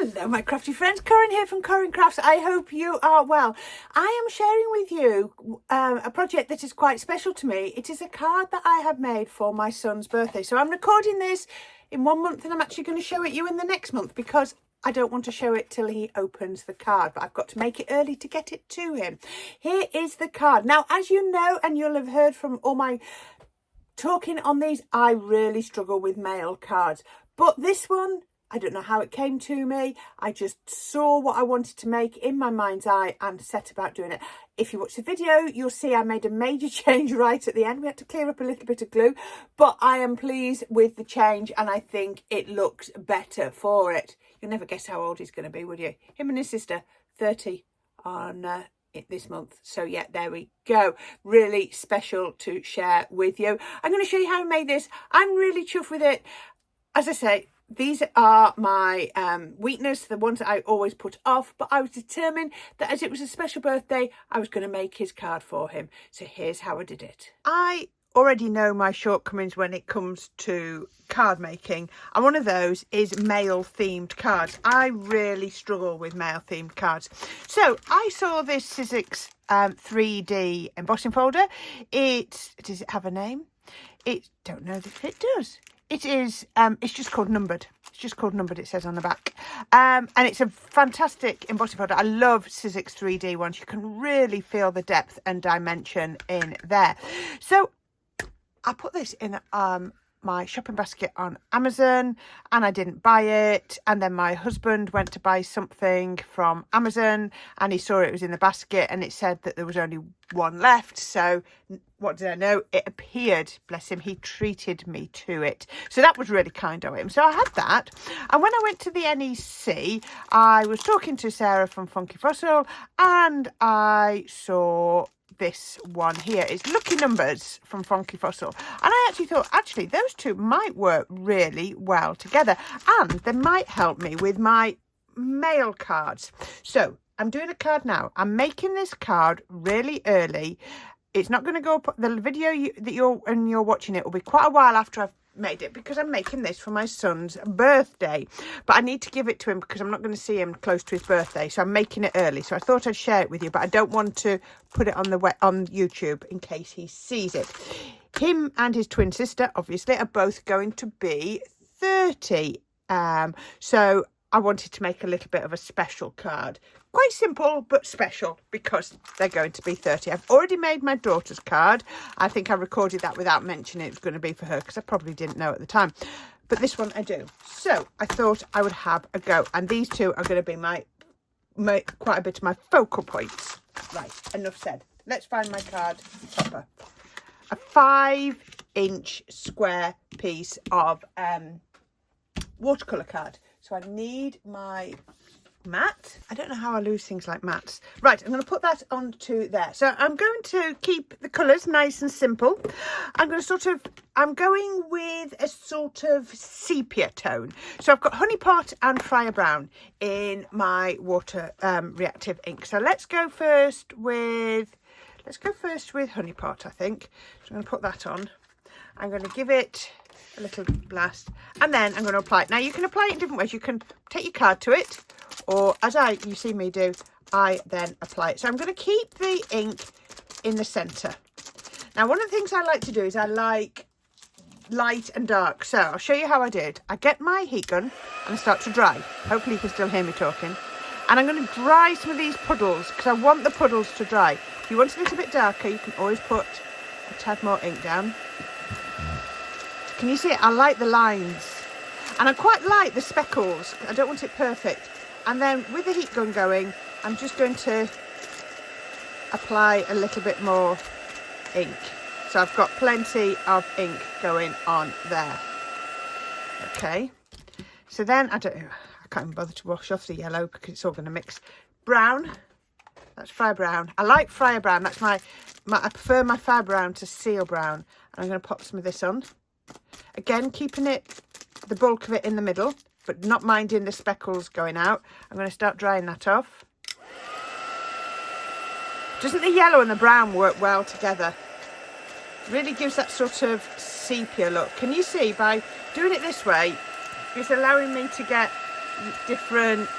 Hello my crafty friends, Corrine here from Corrine Crafts. I hope you are well. I am sharing with you a project that is quite special to me. It is a card that I have made for my son's birthday. So I'm recording this in 1 month and I'm actually going to show it you in the next month because I don't want to show it till he opens the card, but I've got to make it early to get it to him. Here is the card. Now, as you know, and you'll have heard from all my talking on these, I really struggle with mail cards, but this one, I don't know how it came to me. I just saw what I wanted to make in my mind's eye and set about doing it. If you watch the video, you'll see I made a major change right at the end. We had to clear up a little bit of glue, but I am pleased with the change and I think it looks better for it. You'll never guess how old he's going to be, would you? Him and his sister, 30 on this month. So yeah, there we go. Really special to share with you. I'm going to show you how I made this. I'm really chuffed with it. As I say, these are my weakness, the ones that I always put off, but I was determined that as it was a special birthday, I was going to make his card for him. So here's how I did it. I already know my shortcomings when it comes to card making, and one of those is male themed cards. I really struggle with male themed cards. So I saw this Sizzix 3D embossing folder. Does it have a name? Don't know if it does. It is, it's just called Numbered. It's just called Numbered, it says on the back. And it's a fantastic embossing folder. I love Sizzix 3D ones. You can really feel the depth and dimension in there. So I put this in my shopping basket on Amazon and I didn't buy it. And then my husband went to buy something from Amazon and he saw it was in the basket and it said that there was only one left. So what did I know? It appeared, bless him, he treated me to it. So that was really kind of him. So I had that. And when I went to the NEC, I was talking to Sarah from Funky Fossil and I saw this one here. It's Lucky Numbers from Funky Fossil. And I actually thought, those two might work really well together. And they might help me with my mail cards. So I'm doing a card now. I'm making this card really early. It's not going to go up. The video that you're watching it will be quite a while after I've made it because I'm making this for my son's birthday. But I need to give it to him because I'm not going to see him close to his birthday. So I'm making it early. So I thought I'd share it with you, but I don't want to put it on YouTube in case he sees it. Him and his twin sister, obviously, are both going to be 30. So I wanted to make a little bit of a special card. Quite simple, but special because they're going to be 30. I've already made my daughter's card. I think I recorded that without mentioning it was going to be for her because I probably didn't know at the time. But this one I do. So I thought I would have a go. And these two are going to be my quite a bit of my focal points. Right, enough said. Let's find my card topper. A 5-inch square piece of watercolour card. So I need my mat. I don't know how I lose things like mats. Right, I'm going to put that onto there. So I'm going to keep the colours nice and simple. I'm going with a sort of sepia tone. So I've got Honey Pot and Fire Brown in my water reactive ink. So let's go first with Honey Pot, I think. So I'm going to put that on. I'm going to give it a little blast and then I'm going to apply it. Now you can apply it in different ways. You can take your card to it, or as you see me do, I then apply it. So I'm going to keep the ink in the centre. Now one of the things I like to do is I like light and dark. So I'll show you how I do it. I get my heat gun and I start to dry. Hopefully you can still hear me talking. And I'm going to dry some of these puddles because I want the puddles to dry. If you want a little bit darker, you can always put a tad more ink down. Can you see it? I like the lines and I quite like the speckles. I don't want it perfect. And then with the heat gun going, I'm just going to apply a little bit more ink. So I've got plenty of ink going on there. Okay. So then I can't even bother to wash off the yellow because it's all going to mix. Brown. That's Fire Brown. I like Fire Brown. That's I prefer my Fire Brown to Seal Brown. And I'm going to pop some of this on. Again, keeping the bulk of it in the middle, but not minding the speckles going out. I'm going to start drying that off. Doesn't the yellow and the brown work well together? Really gives that sort of sepia look. Can you see by doing it this way, it's allowing me to get different,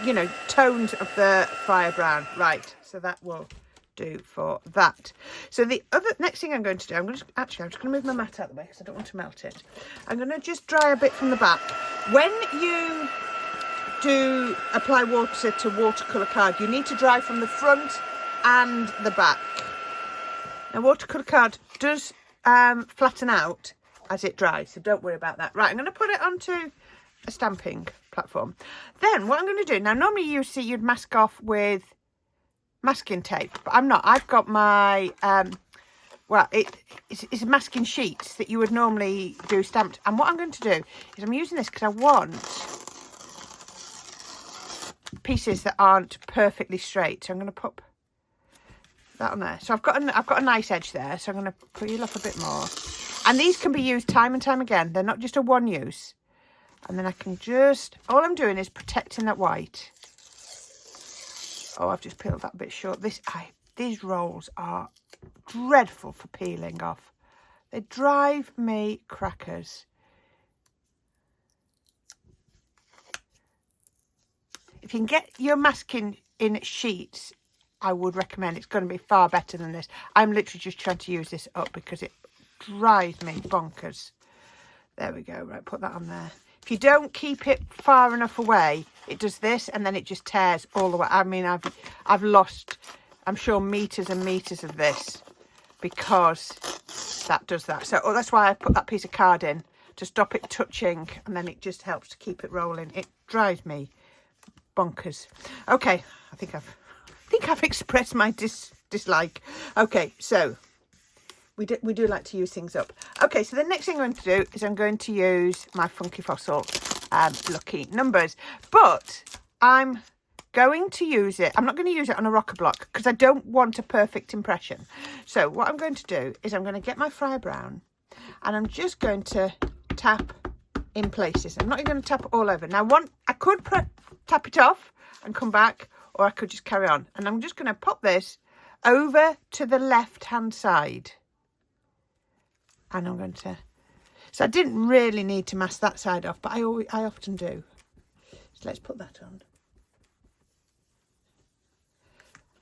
you know, tones of the fire brown. Right, so that will do for that. So the next thing I'm going to do, I'm just going to move my mat out of the way because I don't want to melt it. I'm going to just dry a bit from the back. When you do apply water to watercolour card, you need to dry from the front and the back. Now watercolour card does flatten out as it dries, so don't worry about that. Right, I'm going to put it onto a stamping platform. Then what I'm going to do, now normally you'd mask off with masking tape, but I'm not. I've got my it's masking sheets that you would normally do stamped, and what I'm going to do is I'm using this because I want pieces that aren't perfectly straight, so I'm going to pop that on there. So I've got a nice edge there, so I'm going to peel off a bit more, and these can be used time and time again. They're not just a one use. And then I can just, all I'm doing is protecting that white. Oh, I've just peeled that a bit short. These rolls are dreadful for peeling off. They drive me crackers. If you can get your masking in sheets, I would recommend. It's going to be far better than this. I'm literally just trying to use this up because it drives me bonkers. There we go. Right, put that on there. If you don't keep it far enough away, it does this and then it just tears all the way. I mean, I've lost, I'm sure, meters and meters of this because that does that. So that's why I put that piece of card in to stop it touching, and then it just helps to keep it rolling. It drives me bonkers. Okay, I think I've expressed my dislike. Okay, so we do like to use things up. Okay, so the next thing I'm going to do is I'm going to use my Funky Fossil Lucky Numbers, but I'm going to use it. I'm not going to use it on a rocker block because I don't want a perfect impression. So what I'm going to do is I'm going to get my Fire Brown and I'm just going to tap in places. I'm not even going to tap it all over. Now, I could tap it off and come back, or I could just carry on. And I'm just going to pop this over to the left-hand side. And I'm going to, so I didn't really need to mask that side off, but I often do. So let's put that on.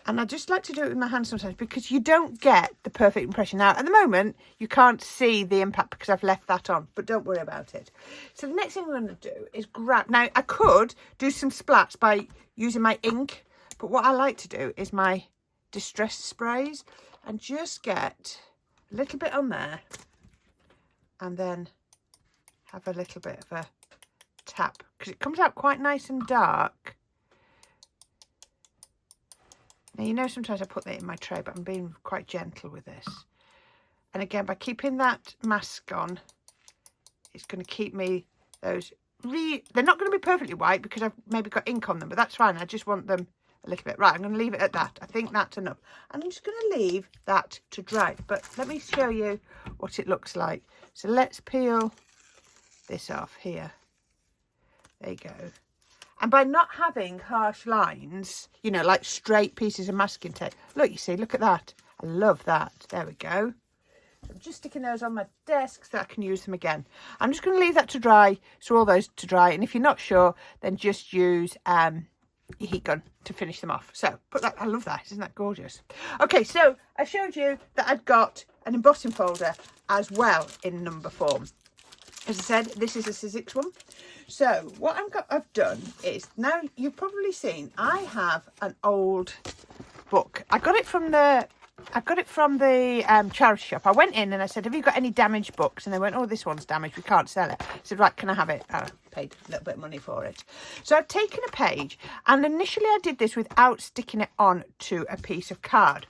And I just like to do it with my hands sometimes because you don't get the perfect impression. Now, at the moment, you can't see the impact because I've left that on, but don't worry about it. So the next thing I'm going to do is grab, now I could do some splats by using my ink, but what I like to do is my distress sprays and just get a little bit on there. And then have a little bit of a tap because it comes out quite nice and dark. Now, you know, sometimes I put that in my tray, but I'm being quite gentle with this. And again, by keeping that mask on, it's going to keep me those they're not going to be perfectly white because I've maybe got ink on them, but that's fine. I just want them a little bit. Right, I'm going to leave it at that. I think that's enough. And I'm just going to leave that to dry. But let me show you what it looks like. So let's peel this off here. There you go. And by not having harsh lines, you know, like straight pieces of masking tape. Look, you see, look at that. I love that. There we go. I'm just sticking those on my desk so I can use them again. I'm just going to leave that to dry. So all those to dry. And if you're not sure, then just use your heat gun to finish them off. So put that, I love that. Isn't that gorgeous? Okay, so I showed you that I'd got an embossing folder as well in number form. As I said, this is a Sizzix one. So what I've done is, now you've probably seen, I have an old book. I got it from the charity shop. I went in and I said, have you got any damaged books? And they went, oh, this one's damaged, we can't sell it. I said, right, can I have it? I paid a little bit of money for it. So I've taken a page, and initially I did this without sticking it on to a piece of card.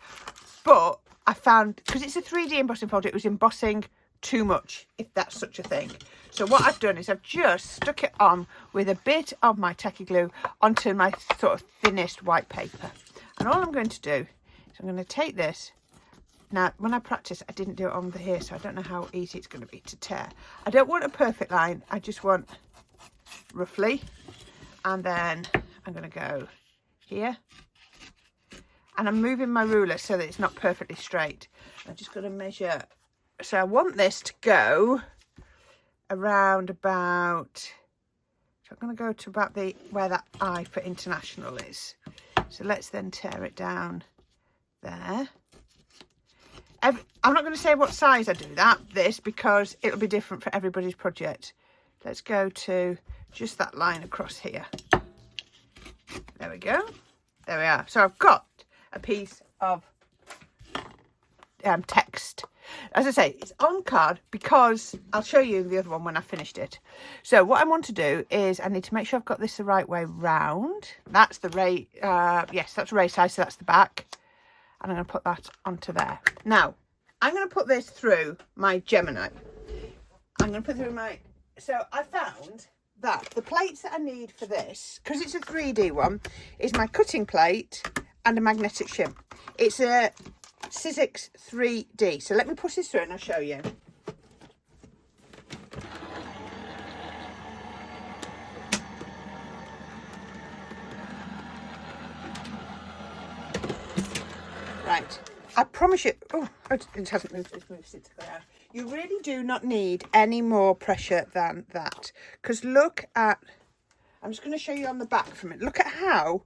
But I found, because it's a 3D embossing folder, it was embossing too much, if that's such a thing. So what I've done is I've just stuck it on with a bit of my tacky glue onto my sort of thinnest white paper. And all I'm going to do is I'm going to take this. Now, when I practice, I didn't do it on here, so I don't know how easy it's going to be to tear. I don't want a perfect line. I just want roughly. And then I'm going to go here. And I'm moving my ruler so that it's not perfectly straight. I'm just going to measure. So I want this to go around about So I'm going to go to about where that I for international is. So let's then tear it down there. I'm not going to say what size I do this because it'll be different for everybody's project. Let's go to just that line across here. There we go. There we are. So I've got a piece of text. As I say, it's on card because I'll show you the other one when I finished it. So what I want to do is I need to make sure I've got this the right way round. That's the yes, that's ray size, so that's the back. And I'm going to put that onto there. Now, I'm going to put this through my Gemini. I'm going to put through my... So I found that the plates that I need for this, because it's a 3D one, is my cutting plate and a magnetic shim. It's a Sizzix 3D. So let me push this through and I'll show you. Right, I promise you, oh, it hasn't moved, it's moved since I got out. You really do not need any more pressure than that. Because look at, I'm just going to show you on the back from it. Look at how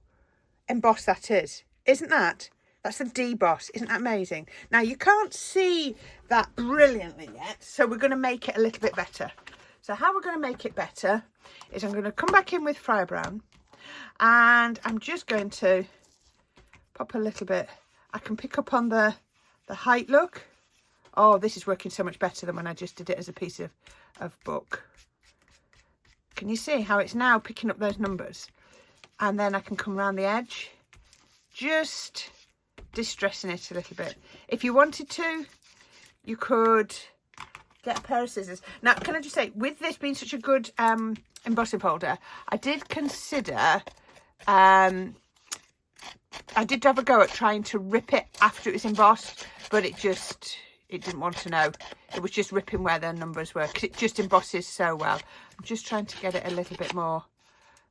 embossed that is. Isn't that? That's the deboss. Isn't that amazing? Now, you can't see that brilliantly yet, so we're going to make it a little bit better. So how we're going to make it better is I'm going to come back in with Fire Brown, and I'm just going to pop a little bit. I can pick up on the height look. Oh, this is working so much better than when I just did it as a piece of book. Can you see how it's now picking up those numbers? And then I can come around the edge, just distressing it a little bit. If you wanted to, you could get a pair of scissors. Now, can I just say, with this being such a good embossing folder, I did consider... I did have a go at trying to rip it after it was embossed, but it didn't want to know. It was just ripping where their numbers were, because it just embosses so well. I'm just trying to get it a little bit more,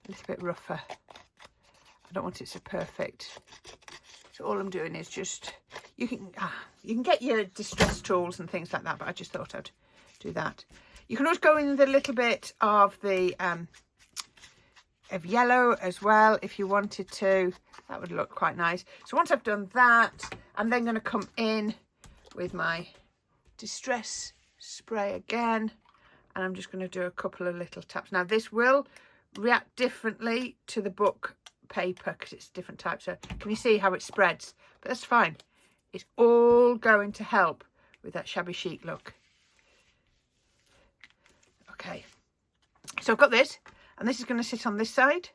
a little bit rougher. I don't want it so perfect. So all I'm doing is just, you can get your distress tools and things like that, but I just thought I'd do that. You can always go in with a little bit of the of yellow as well if you wanted to. That would look quite nice. So once I've done that, I'm then going to come in with my distress spray again, and I'm just going to do a couple of little taps. Now this will react differently to the book paper because it's different types. So can you see how it spreads? But that's fine. It's all going to help with that shabby chic look. Okay, so I've got this, and this is going to sit on this side,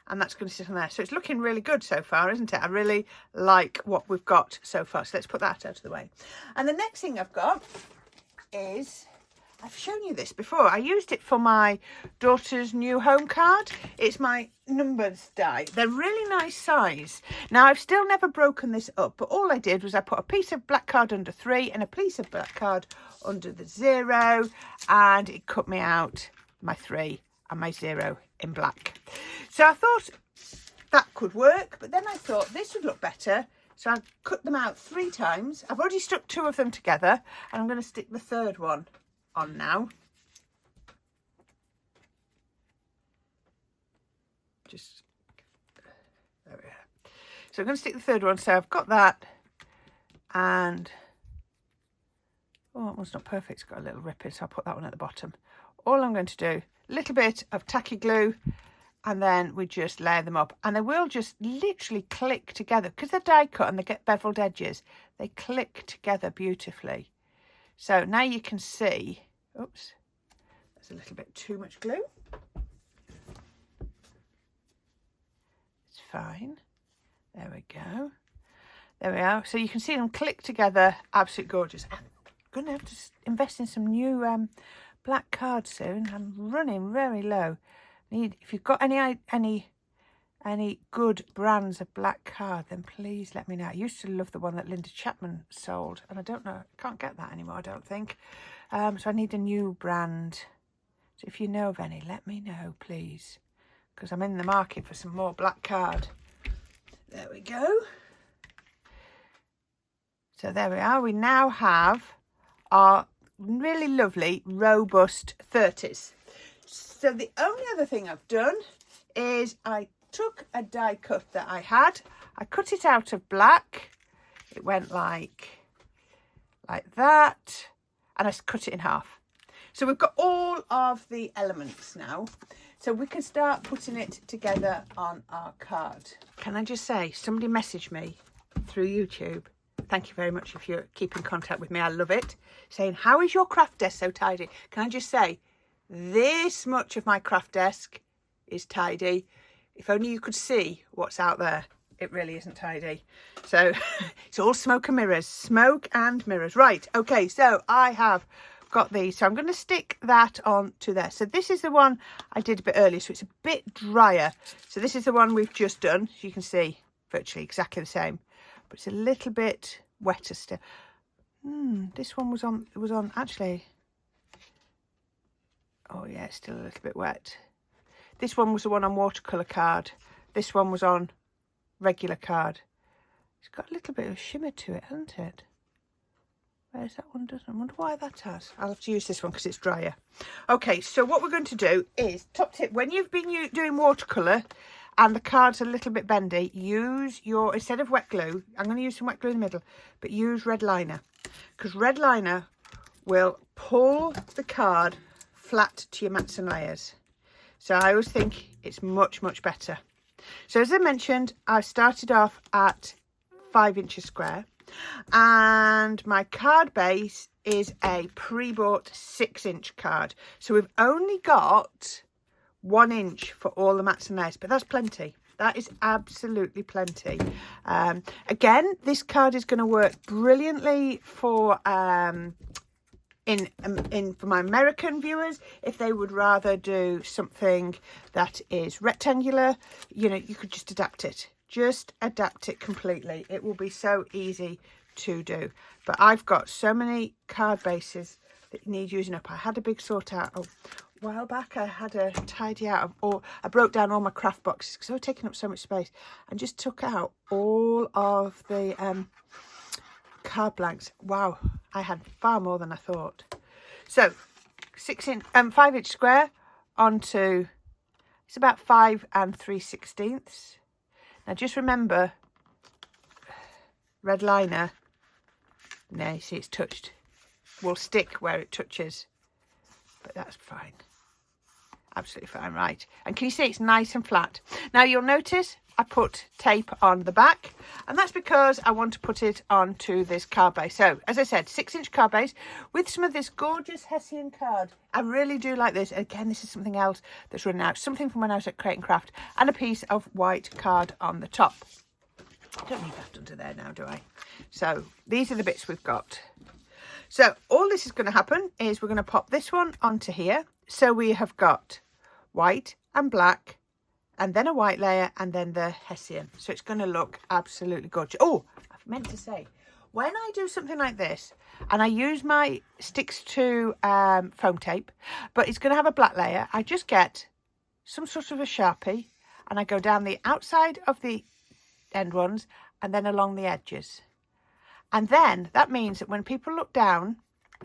and that's going to sit on there. So it's looking really good so far, isn't it? I really like what we've got so far. So let's put that out of the way. And the next thing I've got is, I've shown you this before. I used it for my daughter's new home card. It's my numbers die. They're really nice size. Now, I've still never broken this up, but all I did was I put a piece of black card under 3 and a piece of black card under the 0, and it cut me out my 3 and my 0 in black. So I thought that could work, but then I thought this would look better. So I cut them out 3 times. I've already stuck 2 of them together, and I'm going to stick the 3rd one on now. Just there we are. So I'm going to stick the 3rd one. So I've got that, and oh, that one's not perfect. It's got a little rip in, so I'll put that one at the bottom. All I'm going to do, a little bit of tacky glue, and then we just layer them up, and they will just literally click together because they're die cut and they get beveled edges. They click together beautifully. So now you can see, oops, there's a little bit too much glue. It's fine. There we go. There we are. So you can see them click together. Absolutely gorgeous. I'm going to have to invest in some new black cards soon. I'm running very low. If you've got any good brands of black card, then please let me know. I used to love the one that Linda Chapman sold, and I don't know, I can't get that anymore, I don't think. So I need a new brand. So if you know of any, let me know, please, because I'm in the market for some more black card. There we go. So there we are. We now have our really lovely, robust 30s. So the only other thing I've done is I took a die cut that I had. I cut it out of black. It went like that. And I cut it in half. So we've got all of the elements now. So we can start putting it together on our card. Can I just say, somebody messaged me through YouTube. Thank you very much if you're keeping contact with me. I love it. Saying, how is your craft desk so tidy? Can I just say, this much of my craft desk is tidy. If only you could see what's out there. It really isn't tidy. So it's all smoke and mirrors. Smoke and mirrors. Right. Okay. So I have got these. So I'm going to stick that on to there. So this is the one I did a bit earlier. So it's a bit drier. So this is the one we've just done. So you can see virtually exactly the same. But it's a little bit wetter still. This one was on, it was on actually. Oh yeah, it's still a little bit wet. This one was the one on watercolour card. This one was on regular card. It's got a little bit of shimmer to it, hasn't it? Where's that one? I wonder why that has. I'll have to use this one because it's drier. Okay, so what we're going to do is, top tip, when you've been doing watercolour and the card's a little bit bendy, use your, instead of wet glue, I'm going to use some wet glue in the middle, but use red liner. Because red liner will pull the card flat to your mats and layers. So I always think it's much, much better. So as I mentioned, I started off at 5 inches square and my card base is a pre-bought 6-inch card. So we've only got 1 inch for all the mats and layers, but that's plenty. That is absolutely plenty. Again, this card is going to work brilliantly for for my American viewers. If they would rather do something that is rectangular, you know, you could just adapt it. Just adapt it completely. It will be so easy to do. But I've got so many card bases that need using up. I had a big sort out a while back. I had a tidy out of all. I broke down all my craft boxes because they were taking up so much space, and just took out all of the card blanks. Wow, I had far more than I thought. So 5 inch square onto, it's about 5 3/16. Now just remember, red liner, no, you see it's touched, will stick where it touches, but that's fine. Absolutely fine, right. And can you see it's nice and flat? Now you'll notice I put tape on the back, and that's because I want to put it onto this card base. So as I said, 6-inch card base with some of this gorgeous Hessian card. I really do like this. Again, this is something else that's running out, something from when I was at Create and Craft, and a piece of white card on the top. I don't need that under there now, do I? So these are the bits we've got. So all this is going to happen is we're going to pop this one onto here. So we have got white and black, and then a white layer, and then the Hessian. So it's going to look absolutely gorgeous. Oh, I've meant to say, when I do something like this, and I use my sticks to foam tape, but it's going to have a black layer, I just get some sort of a Sharpie, and I go down the outside of the end ones, and then along the edges. And then that means that when people look down,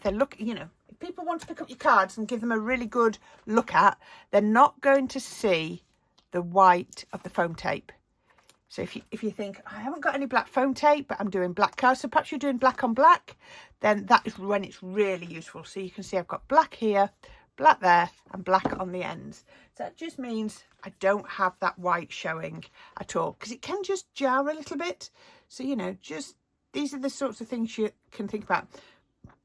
they're looking, you know, if people want to pick up your cards and give them a really good look at, they're not going to see the white of the foam tape. So if you think, I haven't got any black foam tape, but I'm doing black cards, so perhaps you're doing black on black, then that is when it's really useful. So you can see I've got black here, black there, and black on the ends. So that just means I don't have that white showing at all, because it can just jar a little bit. So, you know, just these are the sorts of things you can think about.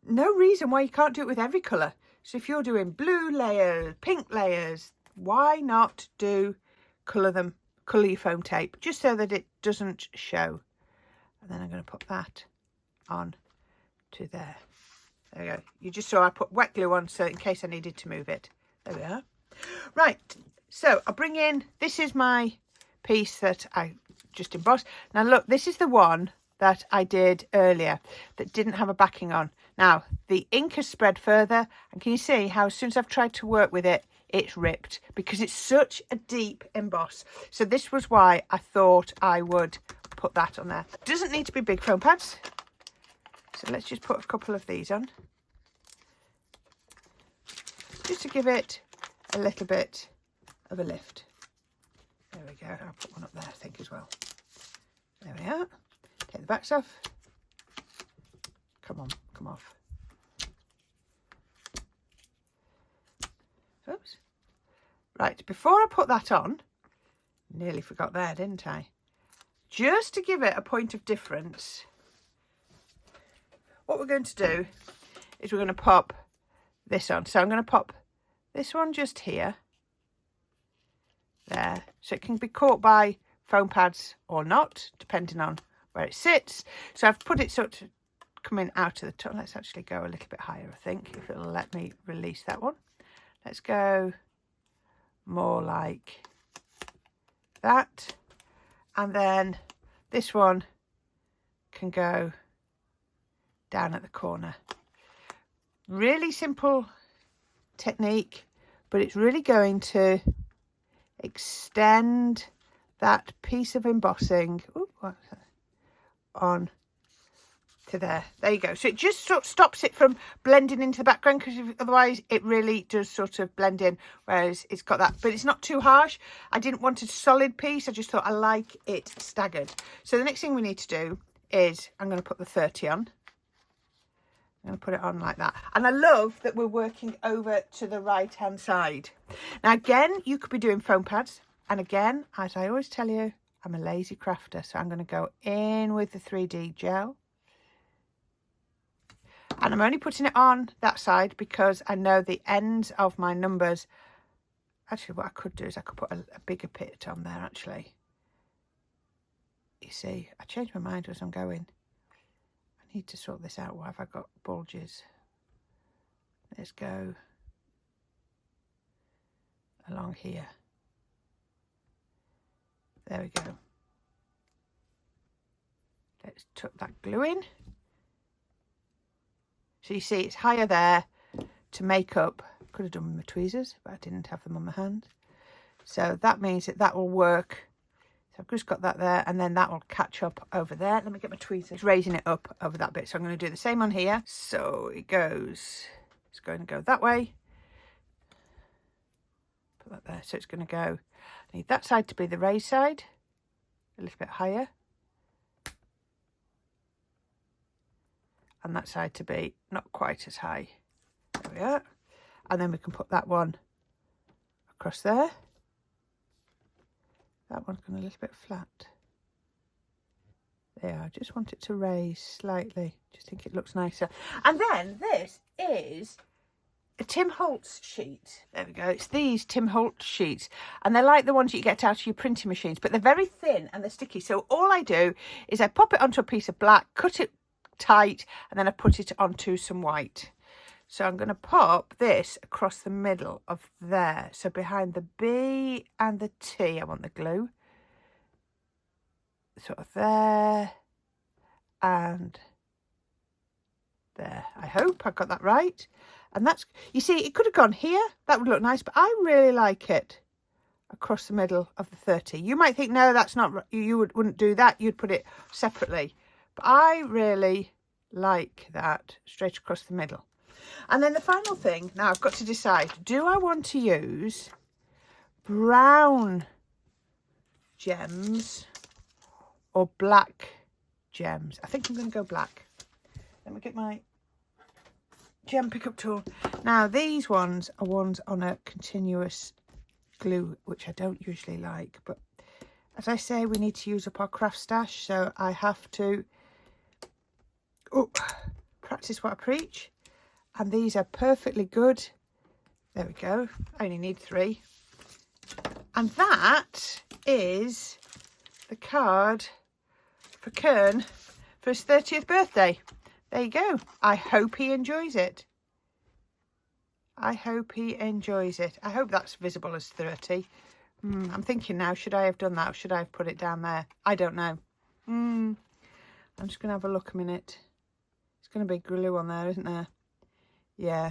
No reason why you can't do it with every colour. So if you're doing blue layers, pink layers, why not colour your foam tape, just so that it doesn't show. And then I'm going to put that on to there. There we go. You just saw I put wet glue on, so in case I needed to move it. There we are. Right, so I'll bring in, this is my piece that I just embossed. Now look, this is the one that I did earlier that didn't have a backing on. Now the ink has spread further, and can you see how as soon as I've tried to work with it, it's ripped, because it's such a deep emboss. So this was why I thought I would put that on there. Doesn't need to be big foam pads, so let's just put a couple of these on, just to give it a little bit of a lift. There we go. I'll put one up there, I think, as well. There we are. Take the backs off. Come on, come off. Oops. Right, before I put that on, nearly forgot there, didn't I? Just to give it a point of difference, what we're going to do is we're going to pop this on. So I'm going to pop this one just here, there, so it can be caught by foam pads or not, depending on where it sits. So I've put it sort of coming out of the top. Let's actually go a little bit higher, I think, if it'll let me release that one. Let's go more like that. And then this one can go down at the corner. Really simple technique, but it's really going to extend that piece of embossing on to there. There you go. So it just sort of stops it from blending into the background, because otherwise it really does sort of blend in, whereas it's got that, but it's not too harsh. I didn't want a solid piece. I just thought I like it staggered. So the next thing we need to do is I'm going to put the 30 on. I'm going to put it on like that. And I love that we're working over to the right hand side. Now again, you could be doing foam pads, and again, as I always tell you, I'm a lazy crafter, so I'm going to go in with the 3D gel. And I'm only putting it on that side because I know the ends of my numbers. Actually, what I could do is I could put a bigger bit on there, actually. You see, I changed my mind as I'm going. I need to sort this out. Why have I got bulges? Let's go along here. There we go. Let's tuck that glue in. So you see it's higher there to make up. Could have done with my tweezers, but I didn't have them on my hand. So that means that that will work. So I've just got that there, and then that will catch up over there. Let me get my tweezers, raising it up over that bit. So I'm going to do the same on here. So it goes, it's going to go that way. Put that there. So it's going to go, I need that side to be the raised side, a little bit higher. And that side to be not quite as high. There we are. And then we can put that one across there. That one's gone a little bit flat. There, I just want it to raise slightly. Just think it looks nicer. And then this is a Tim Holtz sheet. There we go. It's these Tim Holtz sheets. And they're like the ones you get out of your printing machines, but they're very thin and they're sticky. So all I do is I pop it onto a piece of black, cut it tight, and then I put it onto some white. So I'm going to pop this across the middle of there. So behind the B and the T, I want the glue. Sort of there and there. I hope I got that right. And that's, you see, it could have gone here. That would look nice, but I really like it across the middle of the 30. You might think, no, that's not, you wouldn't do that. You'd put it separately. But I really like that straight across the middle. And then the final thing, now I've got to decide, do I want to use brown gems or black gems? I think I'm going to go black. Let me get my gem pickup tool. Now these ones are ones on a continuous glue, which I don't usually like, but as I say, we need to use up our craft stash, so I have to practice what I preach. And these are perfectly good. There we go. I only need 3. And that is the card for Kern for his 30th birthday. There you go. I hope he enjoys it. I hope he enjoys it. I hope that's visible as 30. I'm thinking now, should I have done that or should I have put it down there? I don't know. I'm just going to have a look a minute. It's going to be glue on there, isn't there? Yeah.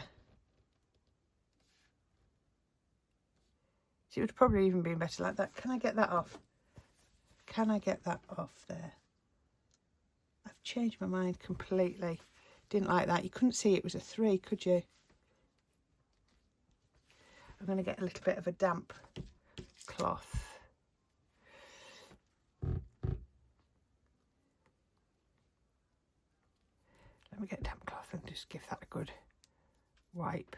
See, it would probably even be better like that. Can I get that off? Can I get that off there? I've changed my mind completely. Didn't like that. You couldn't see it was a 3, could you? I'm going to get a little bit of a damp cloth. Let me get a damp cloth and just give that a good wipe.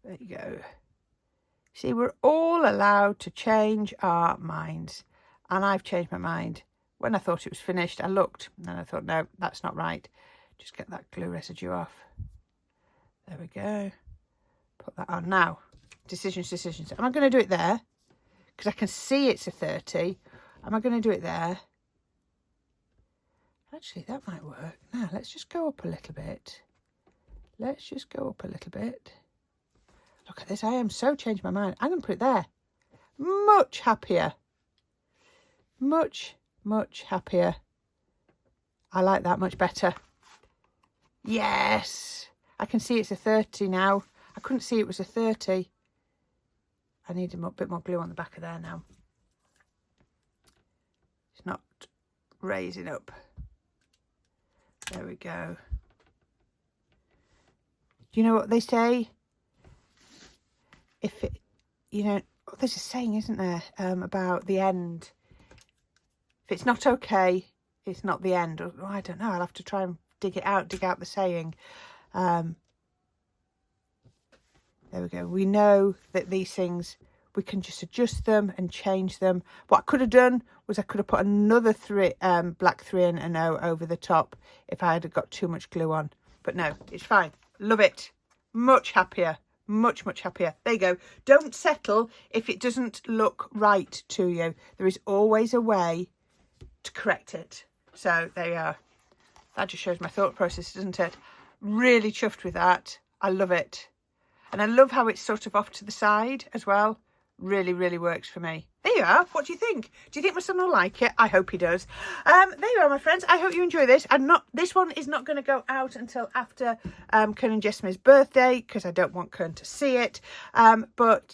There you go. See, we're all allowed to change our minds. And I've changed my mind. When I thought it was finished, I looked and then I thought, no, that's not right. Just get that glue residue off. There we go. Put that on. Now, decisions. Am I going to do it there? Because I can see it's a 30. Am I going to do it there? Actually, that might work. Now, let's just go up a little bit. Let's just go up a little bit. Look at this. I am so changed my mind. I'm going to put it there. Much happier. Much happier. I like that much better. Yes. I can see it's a 30 now. I couldn't see it was a 30. I need a bit more glue on the back of there now. It's not raising up. There we go. Do you know what they say? If it, you know, there's a saying, isn't there, about the end. If it's not okay, it's not the end. Or, I don't know. I'll have to try and dig out the saying. There we go. We know that these things, we can just adjust them and change them. What I could have done was I could have put another black 3 and an O over the top if I had got too much glue on. But no, it's fine. Love it. Much happier. Much happier. There you go. Don't settle if it doesn't look right to you. There is always a way to correct it. So there you are. That just shows my thought process, doesn't it? Really chuffed with that. I love it. And I love how it's sort of off to the side as well. Really works for me. There you are. What do you think? Do you think my son will like it? I hope he does. There you are, my friends. I hope you enjoy this. This one is not going to go out until after Kern and Jessama's birthday because I don't want Kern to see it. But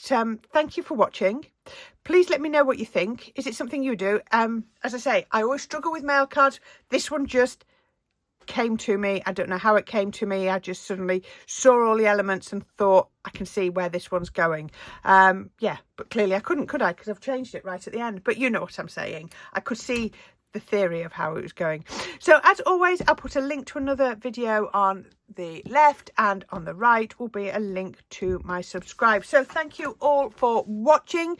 thank you for watching. Please let me know what you think. Is it something you do? As I say, I always struggle with mail cards. This one just came to me. I don't know how it came to me. I just suddenly saw all the elements and thought, I can see where this one's going. Yeah, but clearly I couldn't, could I? Because I've changed it right at the end. But you know what I'm saying. I could see the theory of how it was going. So as always, I'll put a link to another video on the left, and on the right will be a link to my subscribe. So thank you all for watching.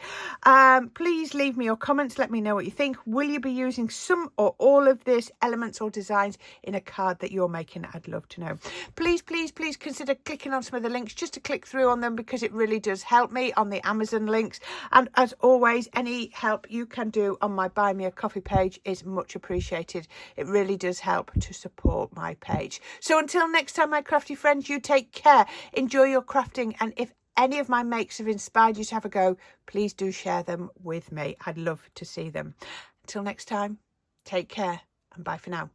Please leave me your comments. Let me know what you think. Will you be using some or all of this elements or designs in a card that you're making? I'd love to know. Please consider clicking on some of the links just to click through on them, because it really does help me on the Amazon links. And as always, any help you can do on my Buy Me a Coffee page is much appreciated. It really does help to support my page. So until next time, my crafty friends, you take care, enjoy your crafting, and if any of my makes have inspired you to have a go, please do share them with me. I'd love to see them. Until next time, take care and bye for now.